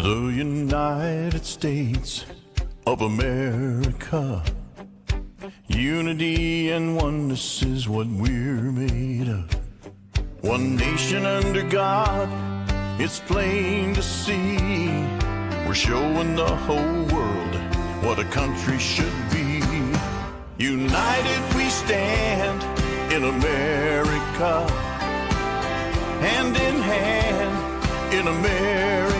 The United States of America. Unity and oneness is what we're made of. One nation under God, it's plain to see. We're showing the whole world what a country should be. United we stand in America, hand in hand in America.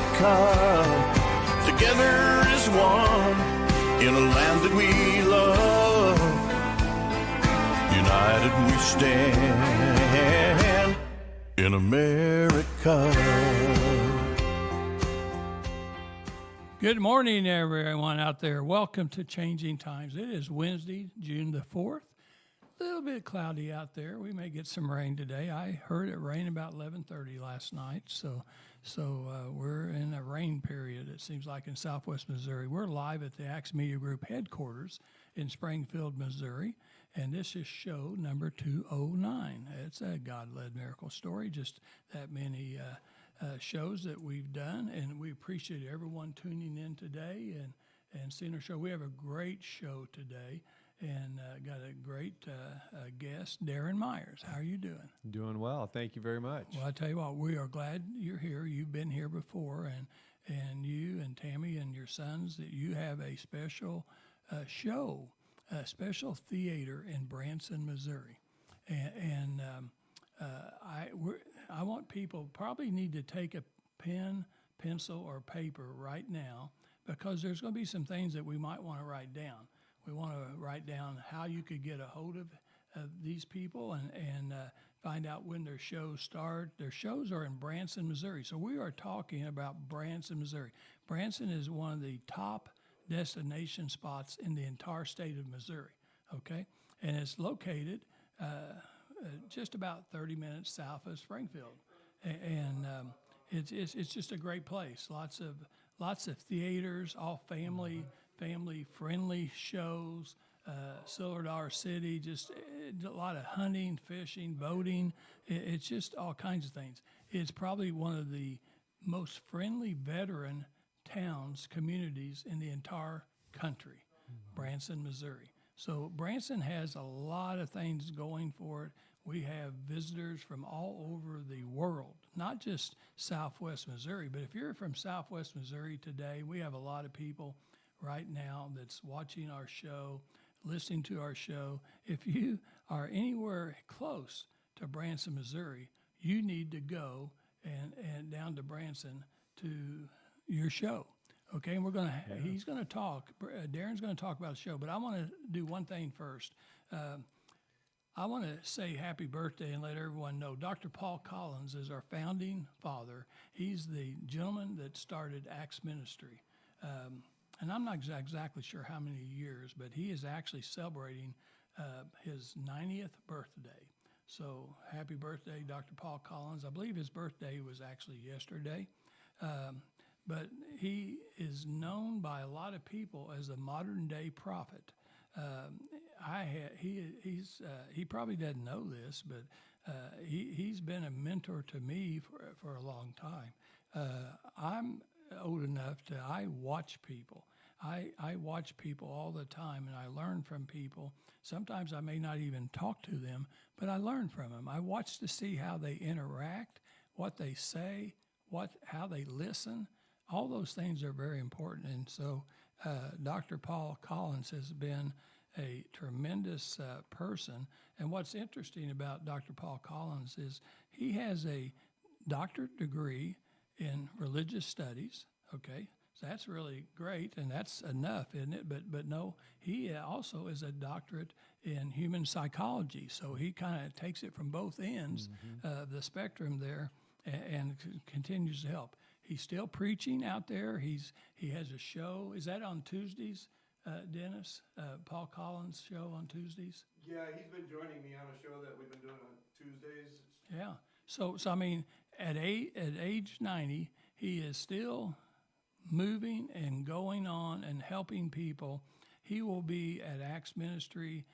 Together as one in a land that we love. United we stand in America. Good morning, everyone out there. Welcome to Changing Times. It is Wednesday, June the 4th. A little bit cloudy out there. We may get some rain today. I heard it rain about 11:30 last night, so we're in a rain period, it seems like, in southwest Missouri. We're live at the Acts Media Group headquarters in Springfield, Missouri, and this is show number 209. It's a God-led miracle story, just that many shows that we've done, and we appreciate everyone tuning in today and seeing our show. We have a great show today and got a great guest, Darren Myers. How are you doing? Doing well. Thank you very much. Well, I tell you what, we are glad you're here. You've been here before, and you and Tammy and your sons, that you have a special show, a special theater in Branson, Missouri. And I want people probably need to take a pen, pencil, or paper right now, because there's going to be some things that we might want to write down. We want to write down how you could get a hold of these people and find out when their shows start. Their shows are in Branson, Missouri. So we are talking about Branson, Missouri. Branson is one of the top destination spots in the entire state of Missouri, okay? And it's located just about 30 minutes south of Springfield. And it's just a great place. Lots of theaters, all family-friendly shows, Silver Dollar City, just a lot of hunting, fishing, boating. It's just all kinds of things. It's probably one of the most friendly veteran towns, communities in the entire country, Branson, Missouri. So Branson has a lot of things going for it. We have visitors from all over the world, not just Southwest Missouri, but if you're from Southwest Missouri today, we have a lot of people right now that's watching our show, listening to our show. If you are anywhere close to Branson, Missouri, you need to go and down to Branson to your show. Okay, and he's going to talk, Darren's going to talk about the show, but I want to do one thing first. I want to say happy birthday and let everyone know Dr. Paul Collins is our founding father. He's the gentleman that started Acts Ministry. And I'm not exactly sure how many years, but he is actually celebrating his 90th birthday. So happy birthday, Dr. Paul Collins. I believe his birthday was actually yesterday. But he is known by a lot of people as a modern-day prophet. He probably doesn't know this, but he's been a mentor to me for a long time. I'm old enough I watch people. I watch people all the time, and I learn from people. Sometimes I may not even talk to them, but I learn from them. I watch to see how they interact, what they say, how they listen. All those things are very important. And so Dr. Paul Collins has been a tremendous person. And what's interesting about Dr. Paul Collins is he has a doctorate degree in religious studies, okay? So that's really great, and that's enough, isn't it? But no, he also is a doctorate in human psychology. So he kind of takes it from both ends of the spectrum there and continues to help. He's still preaching out there. He has a show. Is that on Tuesdays, Dennis? Paul Collins' show on Tuesdays? Yeah, he's been joining me on a show that we've been doing on Tuesdays. Yeah. So I mean, at age 90, he is still moving and going on and helping people. He will be at Acts Ministry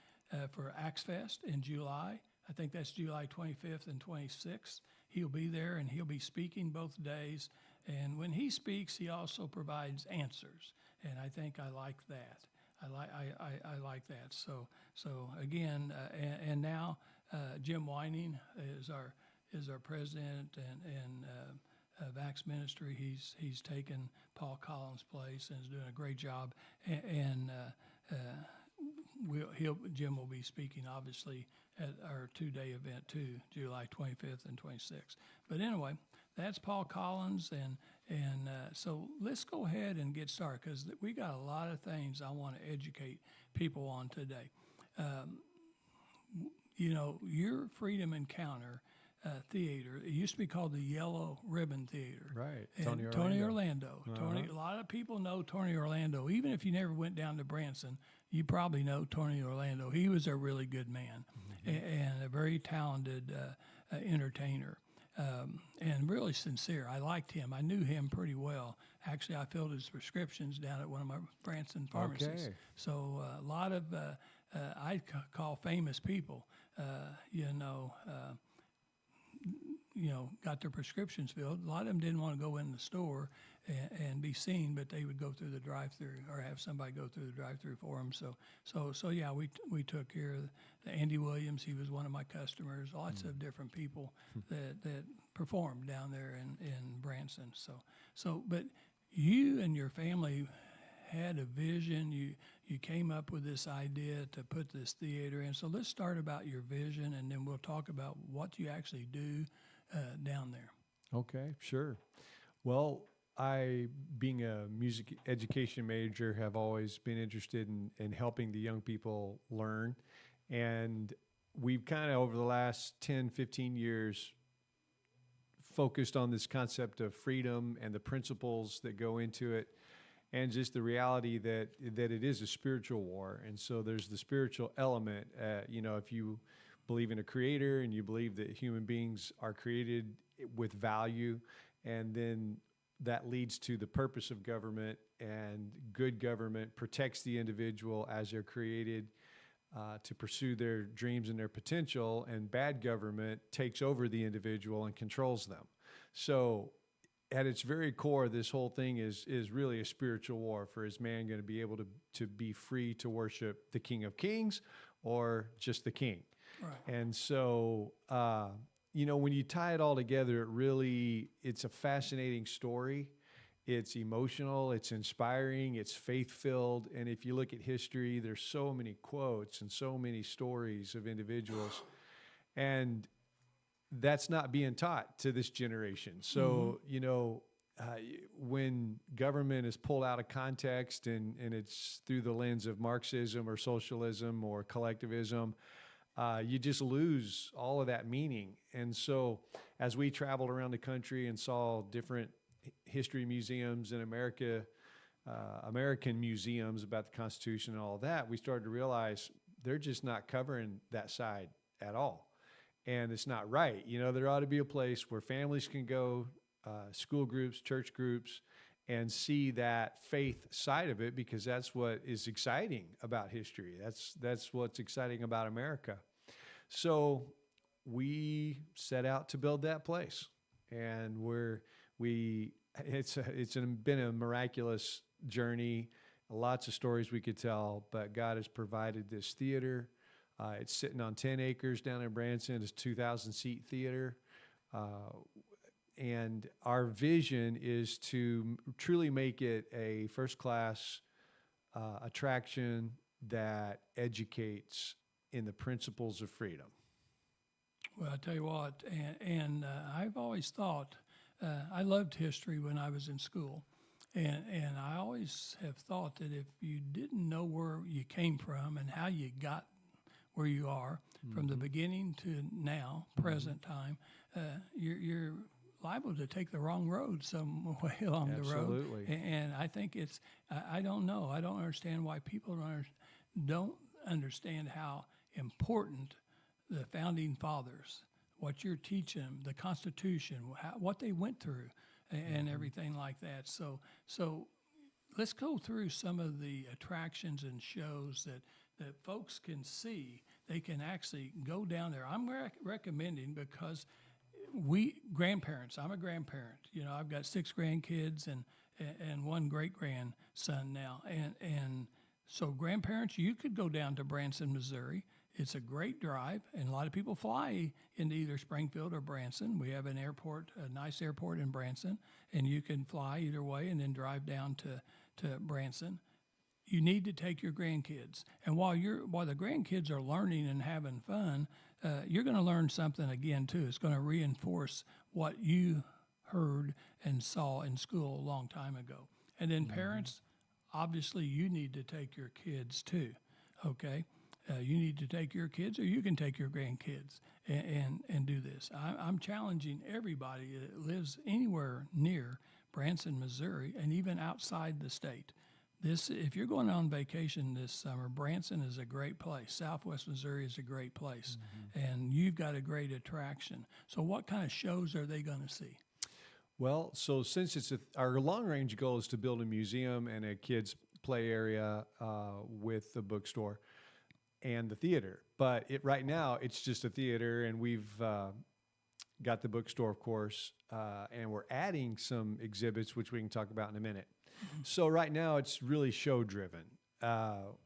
for Acts Fest in July. I think that's July 25th and 26th. He'll be there, and he'll be speaking both days. And when he speaks, he also provides answers, and I think I like that. I like that. So again, and now Jim Whining is our president and of Acts Ministry. He's taken Paul Collins' place and is doing a great job. Jim will be speaking obviously at our 2-day event too, July 25th and 26th. But anyway, that's Paul Collins, and so let's go ahead and get started, because we got a lot of things I want to educate people on today. Your Freedom Encounter theater, it used to be called the Yellow Ribbon Theater. Right, And Tony Orlando. A lot of people know Tony Orlando. Even if you never went down to Branson, you probably know Tony Orlando. He was a really good man and a very talented entertainer. And really sincere. I liked him. I knew him pretty well. Actually, I filled his prescriptions down at one of my Branson pharmacies. Okay. So a lot of, call famous people, got their prescriptions filled. A lot of them didn't want to go in the store and be seen, but they would go through the drive-through or have somebody go through the drive-through for them. So yeah, we took care of Andy Williams. He was one of my customers. Lots of different people that performed down there in Branson. But you and your family had a vision. You came up with this idea to put this theater in. So let's start about your vision, and then we'll talk about what you actually do down there. Okay, sure. Well, I, being a music education major, have always been interested in helping the young people learn. And we've kind of, over the last 10, 15 years, focused on this concept of freedom and the principles that go into it, and just the reality that it is a spiritual war. And so there's the spiritual element. If you believe in a creator and you believe that human beings are created with value, and then that leads to the purpose of government, and good government protects the individual as they're created to pursue their dreams and their potential, and bad government takes over the individual and controls them. So at its very core, this whole thing is really a spiritual war. For is man going to be able to be free to worship the King of Kings or just the King? Right. And so, when you tie it all together, it's a fascinating story. It's emotional, it's inspiring, it's faith-filled. And if you look at history, there's so many quotes and so many stories of individuals. And that's not being taught to this generation. So, when government is pulled out of context and it's through the lens of Marxism or socialism or collectivism, you just lose all of that meaning. And so as we traveled around the country and saw different history museums in America, American museums about the Constitution and all of that, we started to realize they're just not covering that side at all. And it's not right. There ought to be a place where families can go, school groups, church groups, and see that faith side of it, because that's what is exciting about history. That's what's exciting about America. So we set out to build that place, and it's been a miraculous journey. Lots of stories we could tell, but God has provided this theater. It's sitting on 10 acres down in Branson. It's a 2,000-seat theater. And our vision is to truly make it a first-class attraction that educates in the principles of freedom. Well, I tell you what, and I've always thought, I loved history when I was in school. And I always have thought that if you didn't know where you came from and how you got where you are from the beginning to now, present time, you're liable to take the wrong road some way along the road. Absolutely. And I think I don't know. I don't understand why people don't understand how important the founding fathers, what you're teaching them, the Constitution, what they went through, and everything like that. So let's go through some of the attractions and shows that folks can see. They can actually go down there. I'm recommending, because we grandparents, I'm a grandparent, you know, I've got 6 grandkids and 1 great grandson now. And so grandparents, you could go down to Branson, Missouri. It's a great drive, and a lot of people fly into either Springfield or Branson. We have an airport, a nice airport in Branson, and you can fly either way and then drive down to Branson. You need to take your grandkids, and while the grandkids are learning and having fun, you're going to learn something again too. It's going to reinforce what you heard and saw in school a long time ago. And then parents, obviously, you need to take your kids too. Okay, you need to take your kids, or you can take your grandkids and do this. I'm challenging everybody that lives anywhere near Branson, Missouri, and even outside the state. If you're going on vacation this summer, Branson is a great place. Southwest Missouri is a great place, and you've got a great attraction. So what kind of shows are they going to see? Well, so since our long-range goal is to build a museum and a kids' play area with the bookstore and the theater, but right now it's just a theater, and we've got the bookstore, of course, and we're adding some exhibits, which we can talk about in a minute. So right now it's really show driven.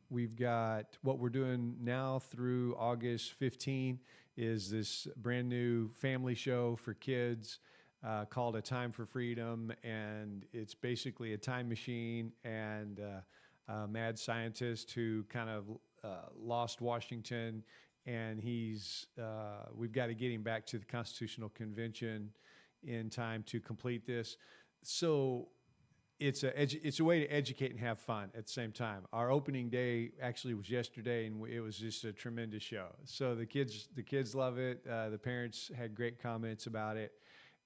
We've got what we're doing now through August 15 is this brand new family show for kids called A Time for Freedom. And it's basically a time machine and a mad scientist who kind of lost Washington. And we've got to get him back to the Constitutional Convention in time to complete this. So it's a way to educate and have fun at the same time. Our opening day actually was yesterday, and it was just a tremendous show. So the kids love it. The parents had great comments about it,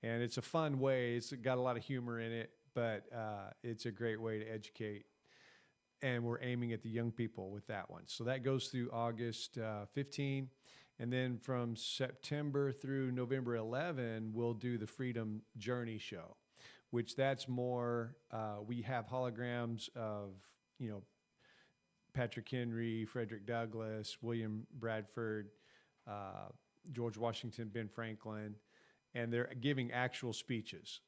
and it's a fun way. It's got a lot of humor in it, but it's a great way to educate. And we're aiming at the young people with that one. So that goes through August 15, and then from September through November 11, we'll do the Freedom Journey show, which that's more, we have holograms of, Patrick Henry, Frederick Douglass, William Bradford, George Washington, Ben Franklin, and they're giving actual speeches.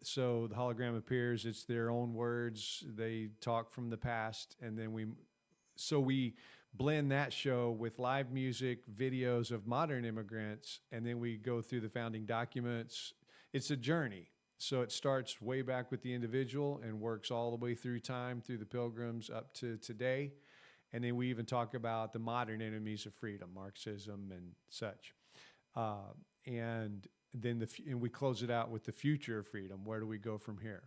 So the hologram appears, it's their own words, they talk from the past, and then we blend that show with live music, videos of modern immigrants, and then we go through the founding documents. It's a journey. So it starts way back with the individual and works all the way through time, through the Pilgrims up to today. And then we even talk about the modern enemies of freedom, Marxism and such. And then we close it out with the future of freedom. Where do we go from here?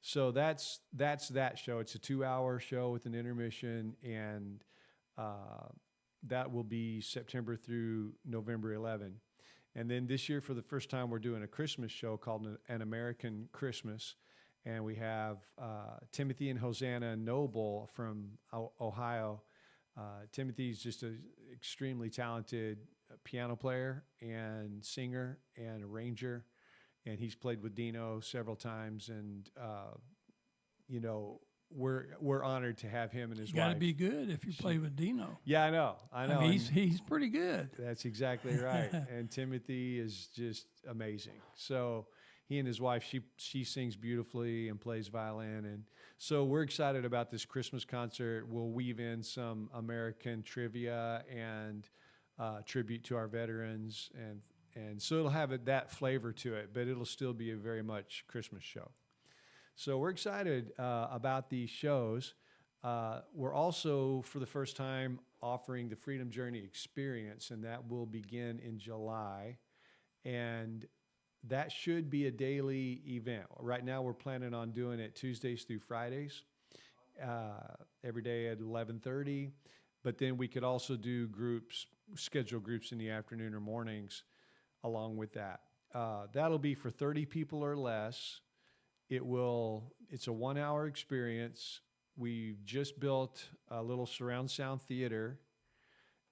So that's that show. It's a 2-hour show with an intermission, and that will be September through November 11. And then this year, for the first time, we're doing a Christmas show called An American Christmas. And we have Timothy and Hosanna Noble from Ohio. Timothy's just an extremely talented piano player and singer and arranger. And he's played with Dino several times. And, we're honored to have him and his wife. You got to be good if you play with Dino. Yeah, I know. I mean, he's pretty good. That's exactly right. And Timothy is just amazing. So he and his wife, she sings beautifully and plays violin. And so we're excited about this Christmas concert. We'll weave in some American trivia and tribute to our veterans. And so it'll have that flavor to it, but it'll still be a very much Christmas show. So we're excited about these shows. We're also, for the first time, offering the Freedom Journey Experience, and that will begin in July. And that should be a daily event. Right now, we're planning on doing it Tuesdays through Fridays, every day at 11:30. But then we could also do schedule groups in the afternoon or mornings along with that. That'll be for 30 people or less. It's a 1-hour experience. We just built a little surround sound theater,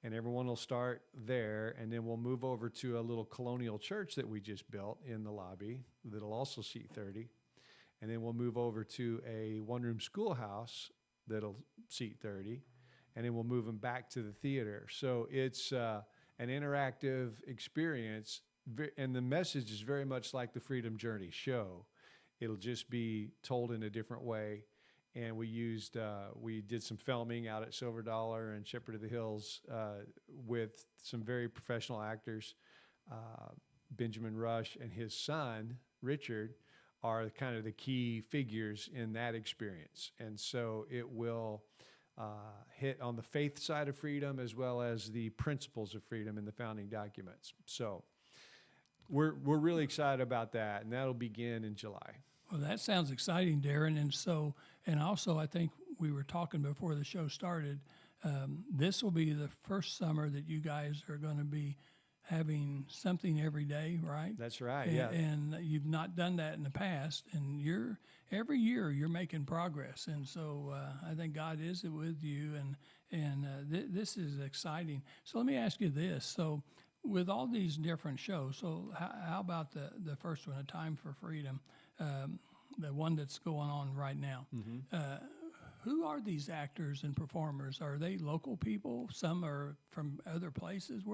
and everyone will start there, and then we'll move over to a little colonial church that we just built in the lobby that'll also seat 30. And then we'll move over to a one-room schoolhouse that'll seat 30, and then we'll move them back to the theater. So it's an interactive experience and the message is very much like the Freedom Journey show. It'll just be told in a different way. And we did some filming out at Silver Dollar and Shepherd of the Hills with some very professional actors. Benjamin Rush and his son, Richard, are kind of the key figures in that experience. And so it will hit on the faith side of freedom as well as the principles of freedom in the founding documents. So we're really excited about that, and that'll begin in July. Well, that sounds exciting, Darren. And also, I think we were talking before the show started, this will be the first summer that you guys are going to be having something every day, right? That's right, And, yeah. and you've not done that in the past, and every year you're making progress. And so I think God is with you, and this is exciting. So let me ask you this. So with all these different shows, so how about the first one, A Time for Freedom, the one that's going on right now? Who are these actors and performers? Are they local people? Some are from other places.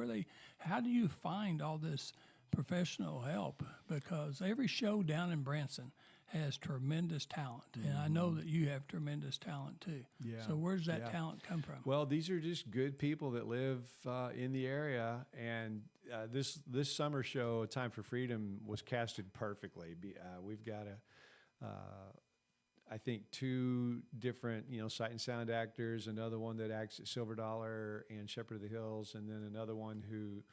How do you find all this professional help? Because every show down in Branson has tremendous talent, and I know that you have tremendous talent too. Yeah, So where's that yeah. talent come from? Well, these are just good people that live in the area, and this summer show, A Time for Freedom, was casted perfectly. We've got I think 2 different, sight and sound actors, another one that acts at Silver Dollar and Shepherd of the Hills, and then another one who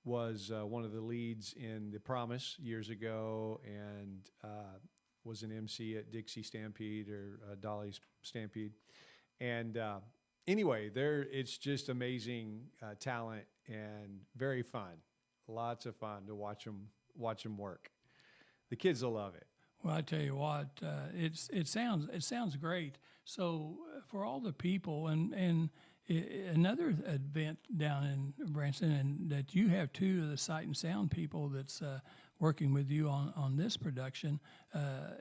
was one of the leads in The Promise years ago and was an MC at Dixie Stampede or Dolly's Stampede. And anyway, it's just amazing talent and very fun. Lots of fun to watch them work. The kids will love it. Well, I tell you what, it sounds great. So for all the people, and another event down in Branson, and that you have 2 of the sight and sound people that's working with you on this production.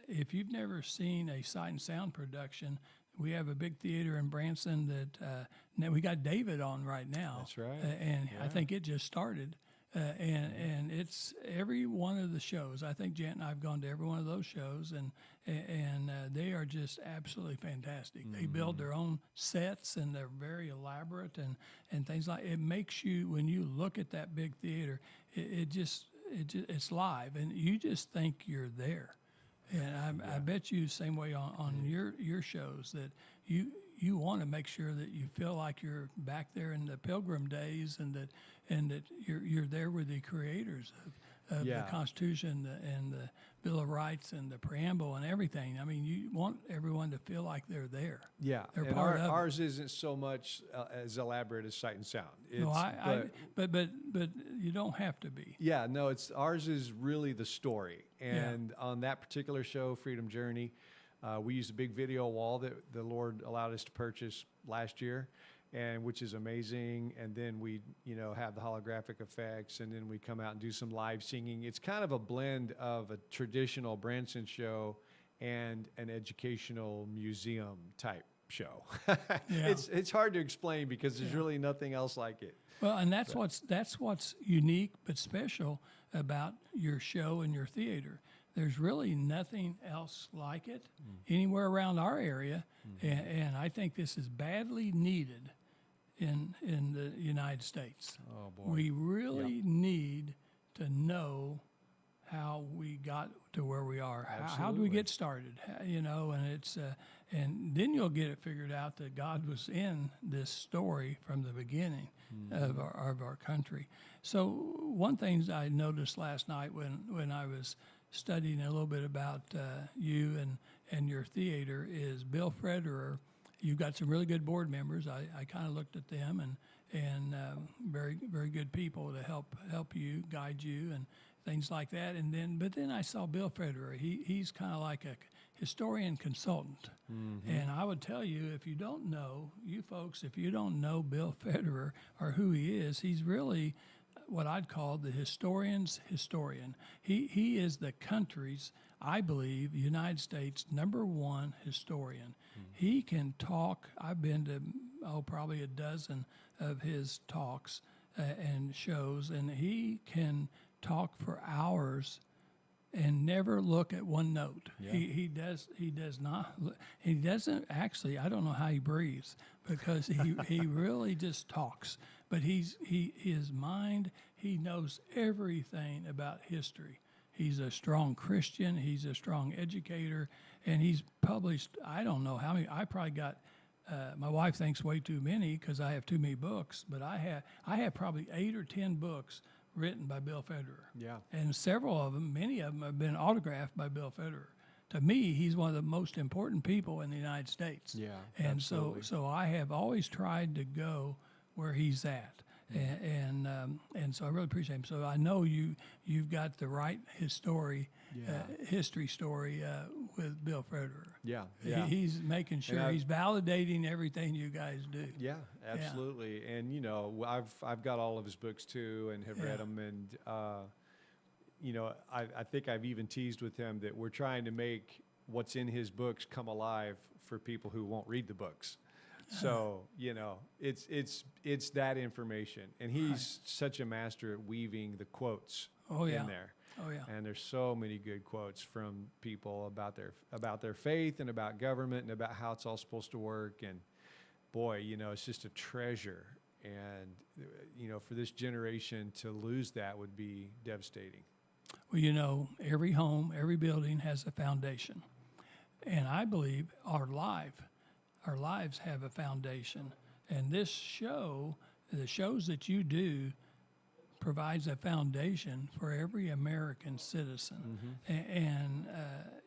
If you've never seen a sight and sound production, we have a big theater in Branson that now we got David on right now. That's right. And Yeah. I think it just started. And it's every one of the shows. I think Jan and I have gone to every one of those shows, and they are just absolutely fantastic. They build their own sets, and they're very elaborate and things like. It makes you, when you look at that big theater, it's live, and you just think you're there. And I bet you the same way on your shows that you want to make sure that you feel like you're back there in the Pilgrim days, and that you're there with the creators of the Constitution and the Bill of Rights and the preamble and everything. I mean, you want everyone to feel like they're there. Yeah, They're and part of it. ours isn't so much as elaborate as Sight and Sound. But you don't have to be. Yeah, no, ours is really the story. And on that particular show, Freedom Journey, we used a big video wall that the Lord allowed us to purchase last year, and which is amazing. And then we, have the holographic effects, and then we come out and do some live singing. It's kind of a blend of a traditional Branson show and an educational museum type show. It's hard to explain because there's really nothing else like it. Well, and that's what's unique but special about your show and your theater. There's really nothing else like it anywhere around our area, and I think this is badly needed in the United States. Oh, boy. We really need to know how we got to where we are. How do we get started? And it's and then you'll get it figured out that God was in this story from the beginning of our country. So one thing I noticed last night when I was studying a little bit about you and your theater is Bill Frederer. You've got some really good board members. I kind of looked at them and very, very good people to help you, guide you, and things like that. But then I saw Bill Frederer. He's kind of like a historian consultant. And I would tell you, if you don't know, you folks, if you don't know Bill Frederer or who he is, he's really what I'd call the historian's historian. He is the country's, I believe, United States #1 historian. He can talk. I've been to probably a dozen of his talks and shows, and he can talk for hours and never look at one note. Yeah. He does not. He doesn't actually. I don't know how he breathes because he really just talks. But his mind. He knows everything about history. He's a strong Christian. He's a strong educator, and he's published. I don't know how many. I probably got. My wife thinks way too many because I have too many books. But I have probably 8 or 10 books written by Bill Federer. Yeah. And several of them, many of them have been autographed by Bill Federer. To me, he's one of the most important people in the United States. Yeah, And absolutely. so I have always tried to go where he's at. And so I really appreciate him. So I know you've got the right history story with Bill Federer. Yeah. He's making sure he's validating everything you guys do. Yeah, absolutely. And I've got all of his books too, and have read them. And I think I've even teased with him that we're trying to make what's in his books come alive for people who won't read the books. So it's that information, and he's such a master at weaving the quotes in there. Oh yeah. And there's so many good quotes from people about their faith and about government and about how it's all supposed to work. And boy, it's just a treasure. And for this generation to lose that would be devastating. Well, every home, every building has a foundation, and I believe our lives have a foundation. And this show, the shows that you do, provides a foundation for every American citizen. And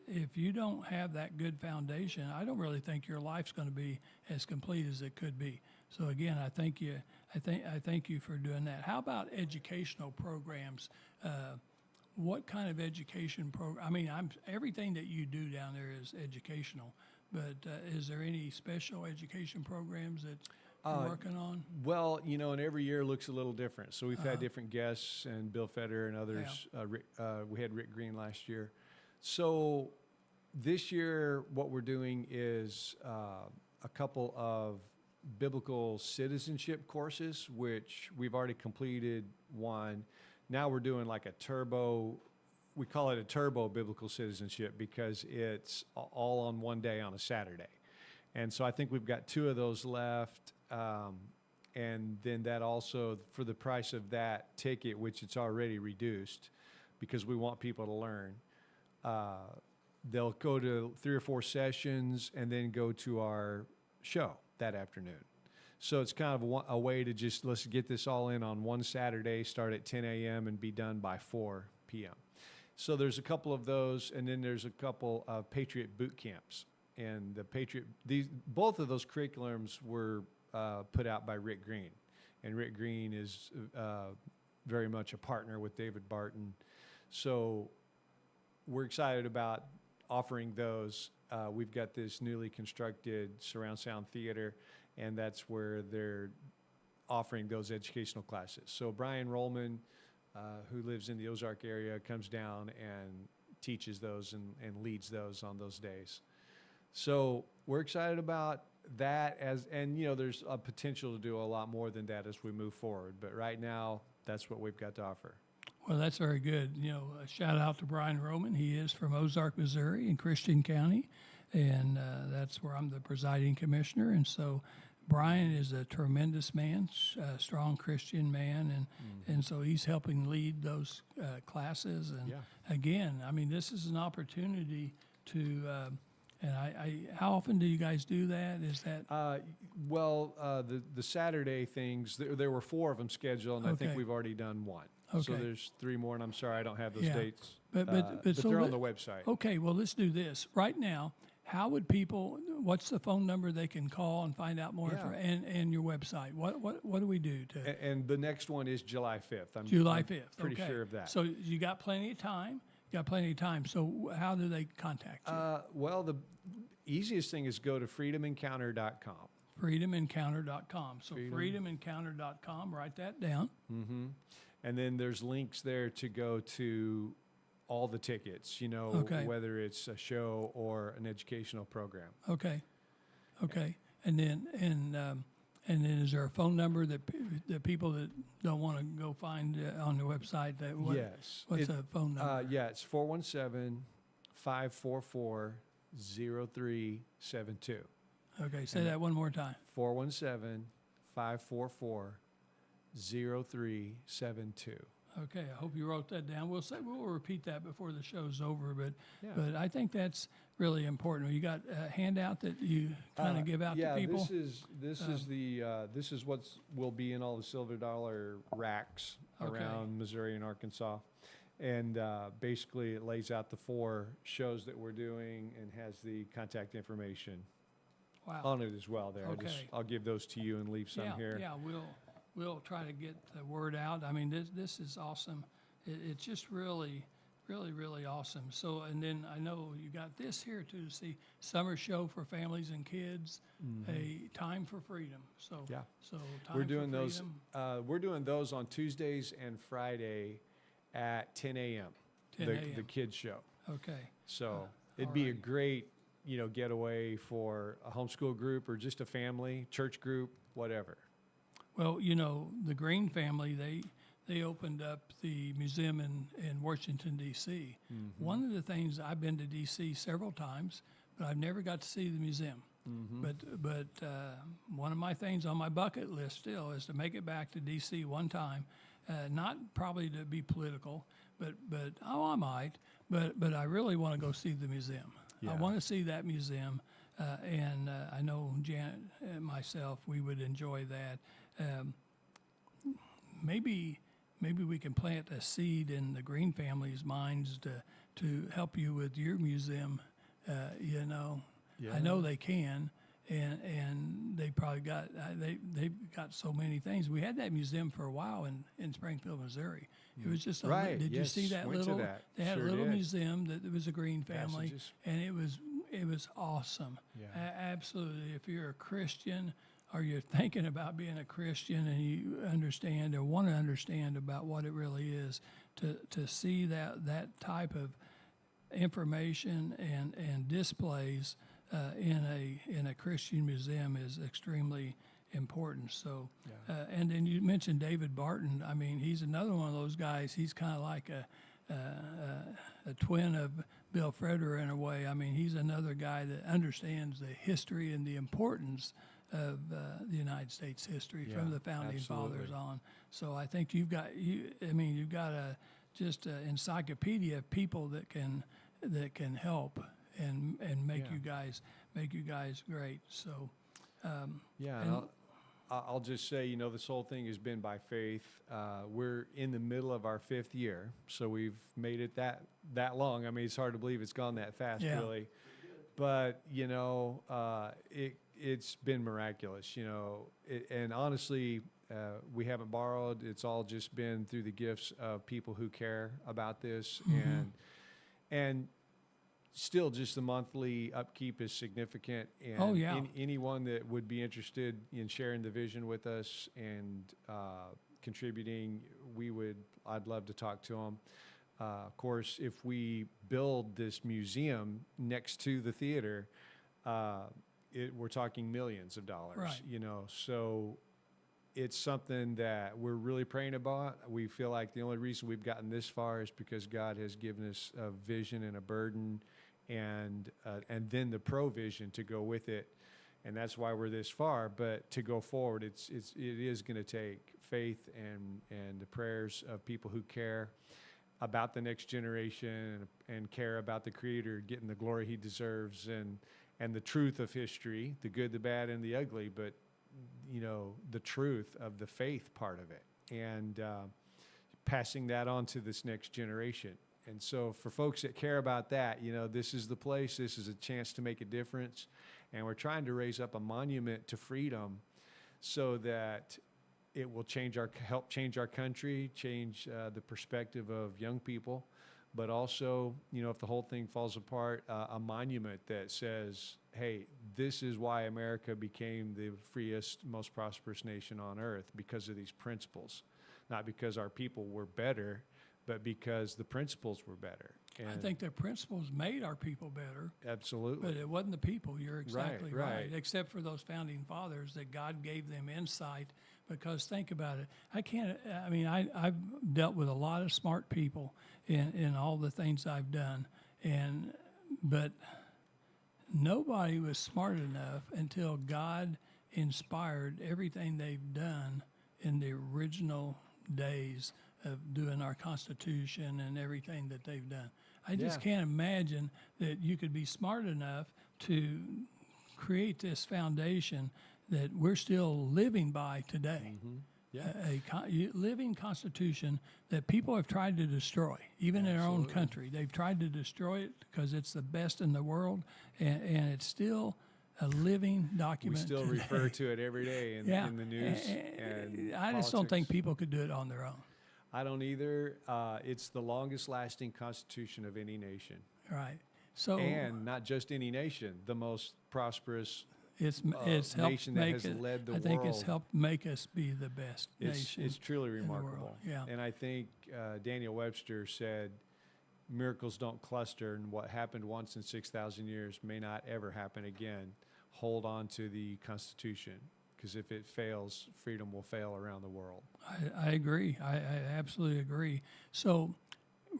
if you don't have that good foundation, I don't really think your life's going to be as complete as it could be. So again, I thank you. I thank you for doing that. How about educational programs? What kind of education program? I mean, everything that you do down there is educational. But is there any special education programs that you're working on? Well, and every year looks a little different. So we've had different guests, and Bill Federer and others. We had Rick Green last year. So this year, what we're doing is a couple of biblical citizenship courses, which we've already completed one. Now we're doing like a turbo. We call it a turbo biblical citizenship because it's all on one day on a Saturday. And so I think we've got 2 of those left. And then that also, for the price of that ticket, which it's already reduced because we want people to learn, they'll go to 3 or 4 sessions and then go to our show that afternoon. So it's kind of a way to just, let's get this all in on one Saturday, start at 10 a.m. and be done by 4 p.m. So there's a couple of those, and then there's a couple of Patriot boot camps. And both of those curriculums were put out by Rick Green. And Rick Green is very much a partner with David Barton. So we're excited about offering those. We've got this newly constructed surround sound theater, and that's where they're offering those educational classes. So Brian Rollman, who lives in the Ozark area, comes down and teaches those and leads those on those days. So we're excited about that, and there's a potential to do a lot more than that as we move forward. But right now, that's what we've got to offer. Well, that's very good. A shout out to Brian Roman. He is from Ozark, Missouri, in Christian County, and that's where I'm the presiding commissioner. And so Brian is a tremendous man, a strong Christian man, and so he's helping lead those classes. And again, I mean, this is an opportunity to. And how often do you guys do that? Is that the Saturday things? There were 4 of them scheduled, and I think we've already done 1. Okay. So there's 3 more, and I'm sorry I don't have those dates. But so they're on the website. Okay, well, let's do this right now. How would people? What's the phone number they can call and find out more? And your website. What do we do to? And the next one is July 5th. July 5th. Pretty sure of that. So you got plenty of time. So how do they contact you? Well, the easiest thing is go to freedomencounter.com. Freedomencounter.com. So freedomencounter.com. Write that down. Mm-hmm. And then there's links there to go to all the tickets, whether it's a show or an educational program. Okay. And then And then is there a phone number that the people that don't want to go find on the website? That Yes. What's a phone number? Yeah, it's 417-544-0372. Okay, say that one more time. 417-544-0372. Okay, I hope you wrote that down. We'll repeat that before the show's over, but Yeah. but I think that's really important. You got a handout that you kind of give out to people. This is what's will be in all the silver dollar racks Okay. around Missouri and Arkansas, and basically it lays out the 4 shows that we're doing and has the contact information Wow. on it as well. There, Okay. I'll give those to you and leave some here. Yeah, we'll try to get the word out. I mean, this is awesome. It's just really awesome. So, and then I know you got this here too. See, summer show for families and kids, a time for freedom. So, Mm-hmm. Yeah. So time We're for doing those. freedom. We're doing those on Tuesdays and Friday at 10 a.m. 10 the a.m.. kids show. Okay. So it'd be a alrighty. great, getaway for a homeschool group or just a family, church group, whatever. Well, the Green family, they opened up the museum in Washington, D.C. Mm-hmm. One of the things, I've been to D.C. several times, but I've never got to see the museum. Mm-hmm. But one of my things on my bucket list still is to make it back to D.C. one time, not probably to be political, but I might, but I really want to go see the museum. I Yeah. want to see that museum, and I know Janet and myself, we would enjoy that. Maybe we can plant a seed in the Green family's minds to help you with your museum. I know they can, and they probably got they've got so many things. We had that museum for a while in Springfield, Missouri. It was just Right, Did you yes, see that went to little? that. They had Sure a little did. museum that was a Green family, Passages. and it was awesome. Yeah. Absolutely. If you're a Christian or you're thinking about being a Christian and you understand or want to understand about what it really is, to see that type of information and displays in a Christian museum is extremely important. So, and then you mentioned David Barton. I mean, he's another one of those guys. He's kind of like a twin of Bill Federer in a way. I mean, he's another guy that understands the history and the importance of the United States history from Yeah, the founding absolutely. fathers on. So I think you've got just an encyclopedia of people that can help and make Yeah. you guys great. So Yeah, And- and I'll just say, this whole thing has been by faith. We're in the middle of our 5th year, so we've made it that long. I mean, it's hard to believe it's gone that fast, Yeah. really. But it's been miraculous, and honestly, we haven't borrowed. It's all just been through the gifts of people who care about this, and still just the monthly upkeep is significant. And Oh, yeah. anyone that would be interested in sharing the vision with us and contributing, I'd love to talk to them. Of course, if we build this museum next to the theater, we're talking millions of dollars, Right. So it's something that we're really praying about. We feel like the only reason we've gotten this far is because God has given us a vision and a burden, and then the provision to go with it, and that's why we're this far. But to go forward, it is going to take faith and the prayers of people who care about the next generation and care about the Creator getting the glory He deserves, and the truth of history, the good, the bad, and the ugly, but the truth of the faith part of it, and passing that on to this next generation. And so for folks that care about that, this is the place. This is a chance to make a difference, and we're trying to raise up a monument to freedom so that it will help change our country, change the perspective of young people, but also, if the whole thing falls apart, a monument that says, hey, this is why America became the freest, most prosperous nation on earth, because of these principles, not because our people were better, but because the principles were better. And I think the principles made our people better, absolutely. but it wasn't the people. You're exactly right. right. Except for those founding fathers that God gave them insight. Because think about it, I've dealt with a lot of smart people in all the things I've done, but nobody was smart enough until God inspired everything they've done in the original days of doing our Constitution and everything that they've done. I just can't imagine that you could be smart enough to create this foundation that we're still living by today. A living Constitution that people have tried to destroy, even in our own country. They've tried to destroy it because it's the best in the world, and it's still a living We document still today. refer to it every day in the news and I just don't think politics. people could do it on their own. I don't either. It's the longest lasting constitution of any nation. Right. So And not just any nation, the most prosperous it's helped nation that make has it. led the I think world. it's helped make us be the best It's nation. truly in the world. remarkable. Yeah. And I think Daniel Webster said, miracles don't cluster, and what happened once in 6,000 years may not ever happen again. Hold on to the Constitution, because if it fails, freedom will fail around the world. I agree. I absolutely agree. So,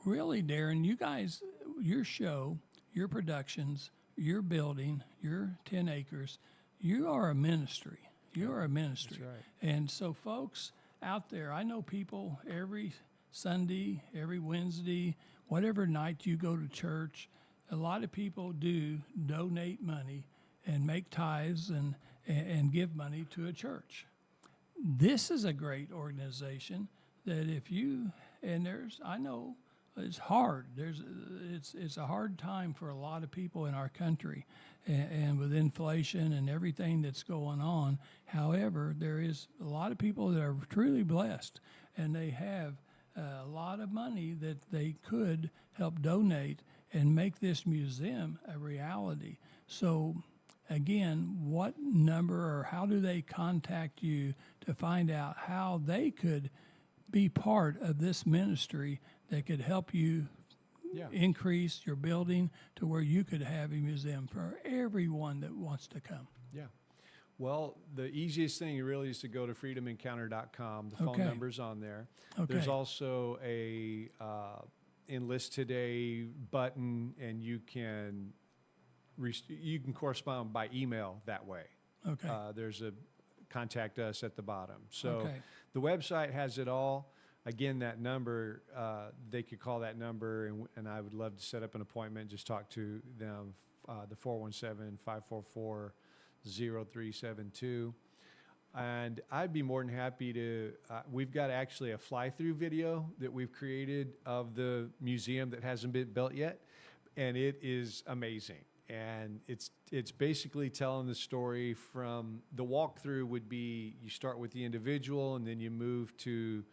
really, Darren, you guys, your show, your productions, your building, your 10 acres, you are a ministry. You are a ministry. That's right. And so, folks out there, I know people every Sunday, every Wednesday, whatever night you go to church, a lot of people do donate money and make tithes and give money to a church. This is a great organization that if you, and I know it's hard. It's a hard time for a lot of people in our country, and with inflation and everything that's going on. However, there is a lot of people that are truly blessed, and they have a lot of money that they could help donate and make this museum a reality. So, again, what number or how do they contact you to find out how they could be part of this ministry that could help you increase your building to where you could have a museum for everyone that wants to come? Yeah. Well, the easiest thing really is to go to freedomencounter.com. The phone Okay. number's on there. Okay. There's also a enlist today button, and you can correspond by email that way. Okay. There's a contact us at the bottom. So Okay. the website has it all. Again, that number, they could call that number, and I would love to set up an appointment, just talk to them, the 417-544-0372. And I'd be more than happy to, we've got actually a fly-through video that we've created of the museum that hasn't been built yet, and it is amazing. And it's basically telling the story from, the walkthrough would be, you start with the individual, and then you move to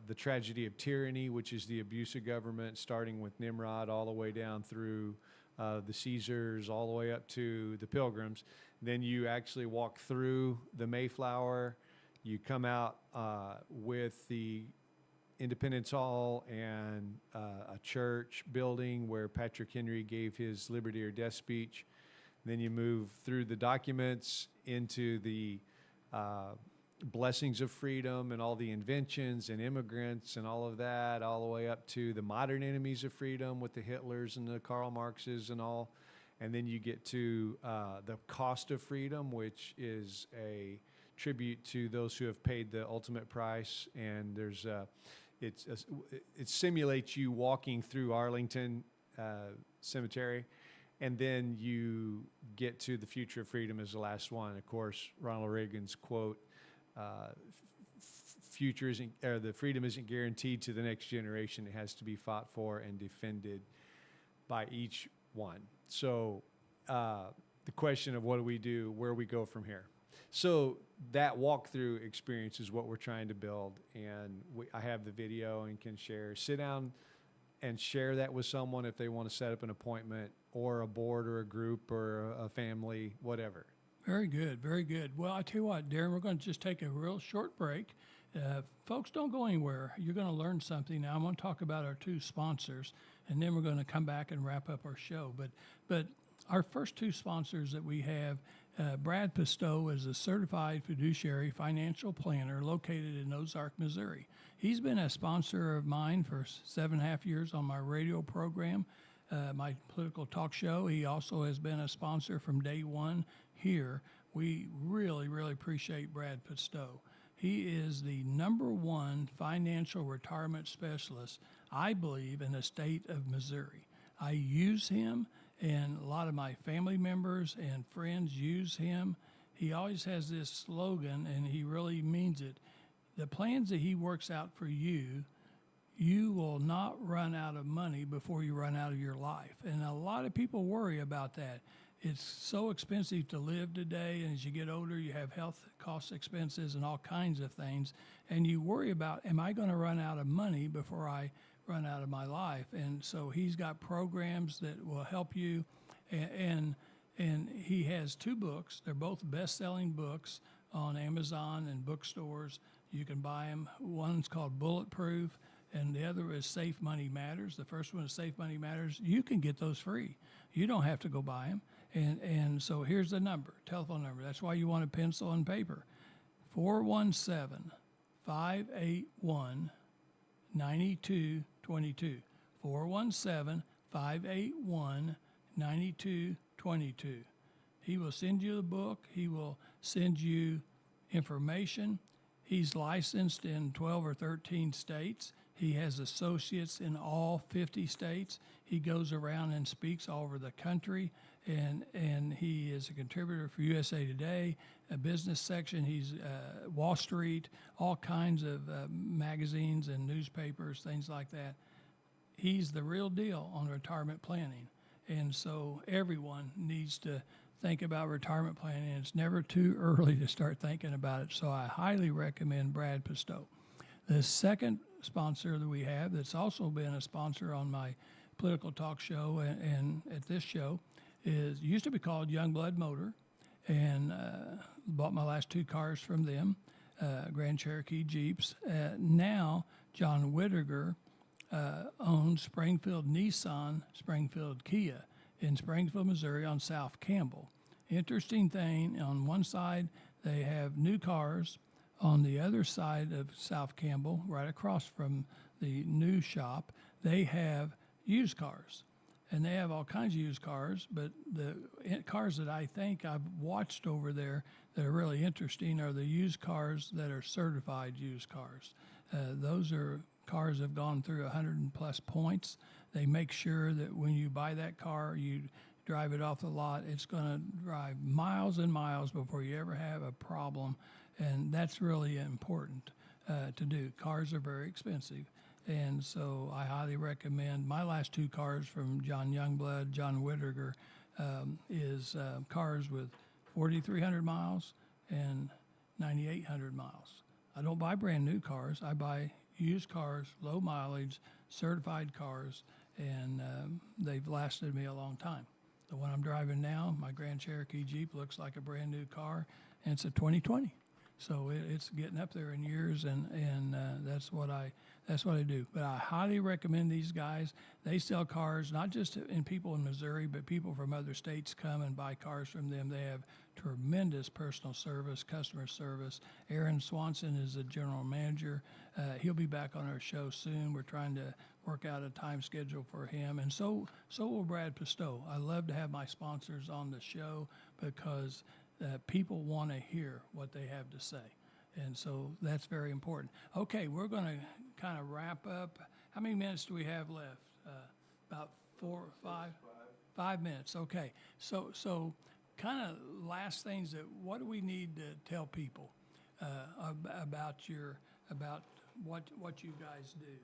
the tragedy of tyranny, which is the abuse of government, starting with Nimrod all the way down through the Caesars, all the way up to the Pilgrims. Then you actually walk through the Mayflower. You come out with the Independence Hall and a church building where Patrick Henry gave his liberty or death speech. Then you move through the documents into the blessings of freedom and all the inventions and immigrants and all of that, all the way up to the modern enemies of freedom with the Hitlers and the Karl Marxes and all. And then you get to the cost of freedom, which is a tribute to those who have paid the ultimate price. And there's it simulates you walking through Arlington Cemetery. And then you get to the future of freedom as the last one. Of course, Ronald Reagan's quote, the freedom isn't guaranteed to the next generation. It has to be fought for and defended by each one. So the question of what do we do, where we go from here. So that walkthrough experience is what we're trying to build. And I have the video and can sit down and share that with someone if they want to set up an appointment, or a board or a group or a family, whatever. Very good, very good. Well, I tell you what, Darren, we're going to just take a real short break, Folks, don't go anywhere. You're going to learn something. Now, I'm going to talk about our two sponsors, and then we're going to come back and wrap up our show. But our first two sponsors that we have, Brad Pistow is a certified fiduciary financial planner located in Ozark, Missouri. He's been a sponsor of mine for 7.5 years on my radio program, my political talk show. He also has been a sponsor from day one here. We really, really appreciate Brad Pistow. He is the #1 financial retirement specialist, I believe, in the state of Missouri. I use him, and a lot of my family members and friends use him. He always has this slogan, and he really means it. The plans that he works out for you, you will not run out of money before you run out of your life. And a lot of people worry about that. It's so expensive to live today, and as you get older, you have health cost expenses and all kinds of things, and you worry about, am I going to run out of money before I run out of my life? And so he's got programs that will help you, and he has 2 books. They're both best-selling books on Amazon and bookstores. You can buy them. One's called Bulletproof, and the other is Safe Money Matters. The first one is Safe Money Matters. You can get those free. You don't have to go buy them. And so here's the number, telephone number. That's why you want a pencil and paper. 417-581-9222. 417-581-9222. He will send you the book. He will send you information. He's licensed in 12 or 13 states. He has associates in all 50 states. He goes around and speaks all over the country, and he is a contributor for USA Today, a business section. He's Wall Street, all kinds of magazines and newspapers, things like that. He's the real deal on retirement planning, and so everyone needs to think about retirement planning. It's never too early to start thinking about it, so I highly recommend Brad Pistow. The second sponsor that we have that's also been a sponsor on my political talk show and at this show used to be called Youngblood Motor, and bought my last 2 cars from them, Grand Cherokee Jeeps. Now John Whittaker owns Springfield Nissan, Springfield Kia in Springfield, Missouri on South Campbell. Interesting thing, on one side they have new cars. On the other side of South Campbell, right across from the new shop, they have used cars. And they have all kinds of used cars, but the cars that I think I've watched over there that are really interesting are the used cars that are certified used cars. Those are cars that have gone through 100+ points. They make sure that when you buy that car, you drive it off the lot, it's going to drive miles and miles before you ever have a problem. And that's really important to do. Cars are very expensive. And so I highly recommend my last 2 cars from John Youngblood, John Whittaker, is cars with 4,300 miles and 9,800 miles. I don't buy brand new cars. I buy used cars, low mileage, certified cars, and they've lasted me a long time. The one I'm driving now, my Grand Cherokee Jeep, looks like a brand new car, and it's a 2020. So it's getting up there in years, and that's what I do. But I highly recommend these guys. They sell cars, not just in people in Missouri, but people from other states come and buy cars from them. They have tremendous personal service, customer service. Aaron Swanson is the general manager. He'll be back on our show soon. We're trying to work out a time schedule for him, and so will Brad Pistow. I love to have my sponsors on the show because people want to hear what they have to say. And so that's very important. Okay, we're going to kind of wrap up. How many minutes do we have left? About 4 or 5? 5 minutes, okay. So kind of last things, that what do we need to tell people about what you guys do?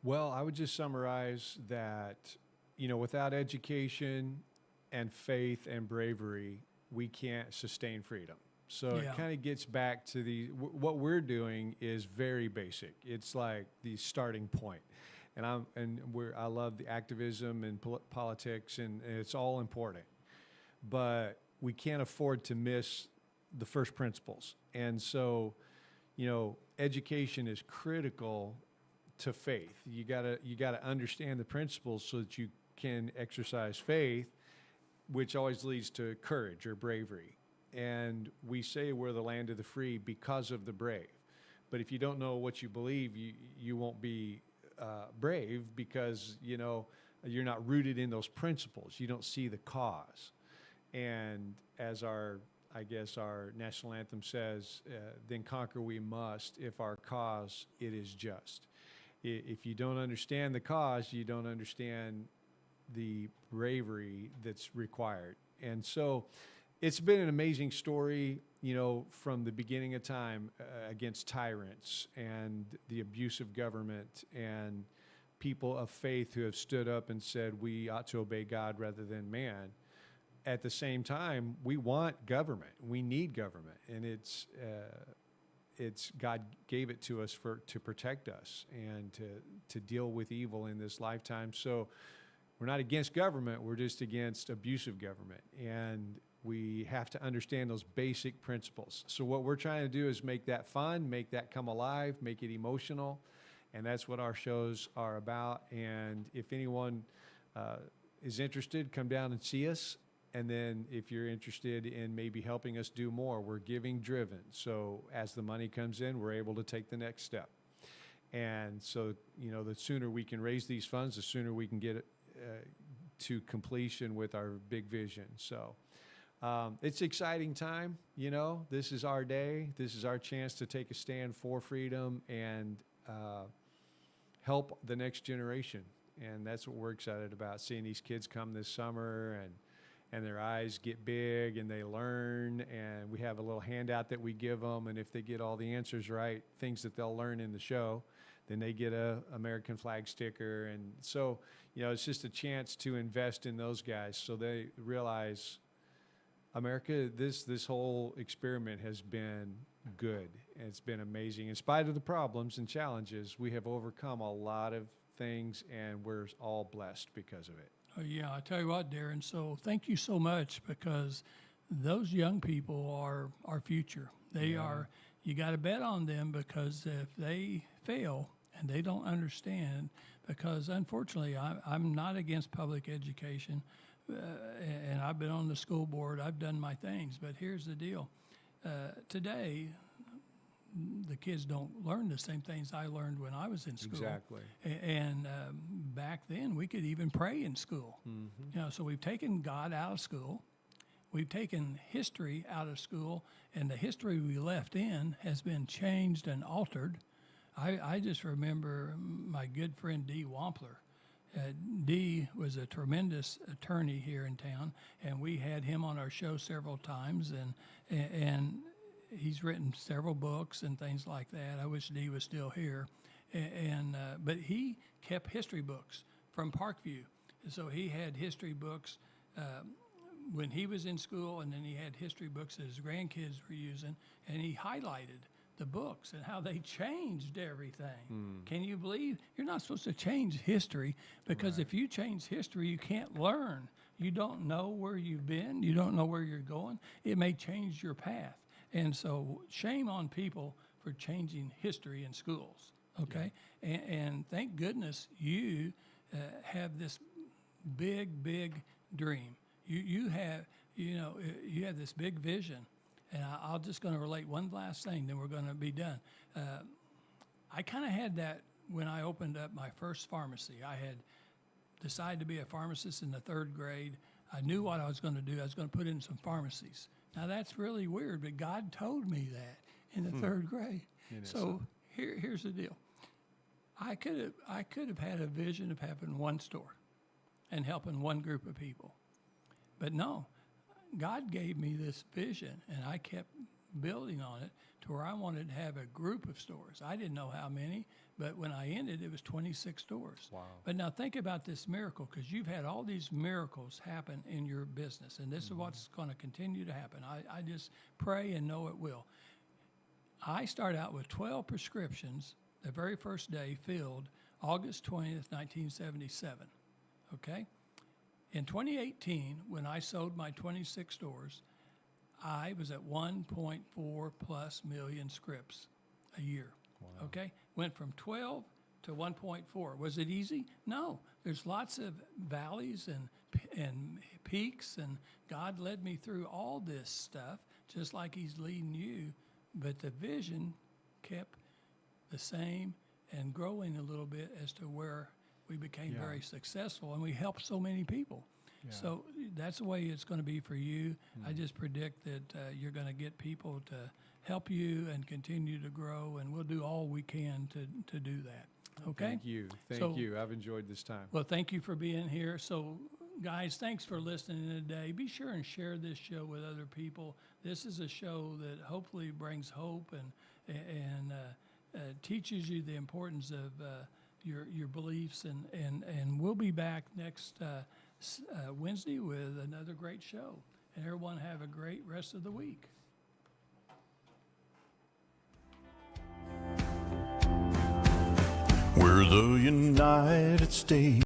Well, I would just summarize that, without education and faith and bravery, we can't sustain freedom. So Yeah. it kind of gets back to what we're doing is very basic. It's like the starting point. And I love the activism and politics, and it's all important. But we can't afford to miss the first principles. And so education is critical to faith. You gotta understand the principles so that you can exercise faith, which always leads to courage or bravery. And we say we're the land of the free because of the brave. But if you don't know what you believe, you won't be brave, because you're not rooted in those principles. You don't see the cause. And as our national anthem says, then conquer we must if our cause it is just. If you don't understand the cause, you don't understand the bravery that's required. And so it's been an amazing story, from the beginning of time, against tyrants and the abuse of government and people of faith who have stood up and said we ought to obey God rather than man. At the same time, we want government. We need government, and it's God gave it to us to protect us and to deal with evil in this lifetime. So we're not against government. We're just against abusive government, and we have to understand those basic principles. So what we're trying to do is make that fun, make that come alive, make it emotional, and that's what our shows are about. And if anyone is interested, come down and see us. And then if you're interested in maybe helping us do more, we're giving driven. So as the money comes in, we're able to take the next step. And so, the sooner we can raise these funds, the sooner we can get it to completion with our big vision. So it's exciting time. This is our day. This is our chance to take a stand for freedom and help the next generation. And that's what we're excited about, seeing these kids come this summer and their eyes get big and they learn, and we have a little handout that we give them, and if they get all the answers right, things that they'll learn in the show, then they get a American flag sticker. And so, it's just a chance to invest in those guys so they realize America, this whole experiment has been good. It's been amazing. In spite of the problems and challenges, we have overcome a lot of things, and we're all blessed because of it. Oh, yeah, I tell you what, Darren, so thank you so much, because those young people are our future. They are, you got to bet on them, because if they fail and they don't understand, because unfortunately I'm not against public education, and I've been on the school board, I've done my things, but here's the deal. Today, the kids don't learn the same things I learned when I was in school. Exactly. And back then, we could even pray in school. Mm-hmm. So we've taken God out of school. We've taken history out of school, and the history we left in has been changed and altered. I just remember my good friend Dee Wampler. Dee was a tremendous attorney here in town, and we had him on our show several times, and he's written several books and things like that. I wish Dee was still here. But he kept history books from Parkview. So he had history books when he was in school, and then he had history books that his grandkids were using, and he highlighted the books and how they changed everything. Can you believe? You're not supposed to change history, because if you change history, you can't learn. You don't know where you've been. You don't know where you're going. It may change your path. And so shame on people for changing history in schools, okay? Yeah. And thank goodness you have this big, big dream. You have this big vision. And I'm just going to relate one last thing, then we're going to be done. I kind of had that when I opened up my first pharmacy. I had decided to be a pharmacist in the 3rd grade. I knew what I was going to do. I was going to put in some pharmacies. Now, that's really weird, but God told me that in the 3rd grade. So here's the deal. I could have had a vision of having one store and helping one group of people. But no, God gave me this vision, and I kept building on it to where I wanted to have a group of stores. I didn't know how many, but when I ended, it was 26 stores. Wow. But now think about this miracle, because you've had all these miracles happen in your business, and this is what's going to continue to happen. I just pray and know it will. I start out with 12 prescriptions the very first day filled August 20th, 1977, okay? In 2018, when I sold my 26 stores, I was at 1.4+ million scripts a year. Okay, went from 12 to 1.4. Was it easy? No. There's lots of valleys and peaks, and God led me through all this stuff, just like He's leading you. But the vision kept the same and growing a little bit as to where we became very successful, and we helped so many people. Yeah. So that's the way it's going to be for you. I just predict that you're going to get people to help you and continue to grow, and we'll do all we can to do that. Okay? Thank you. Thank So- you. I've enjoyed this time. Well, thank you for being here. So, guys, thanks for listening today. Be sure and share this show with other people. This is a show that hopefully brings hope and teaches you the importance of your beliefs. And we'll be back next Wednesday with another great show. And everyone have a great rest of the week. We're the United States.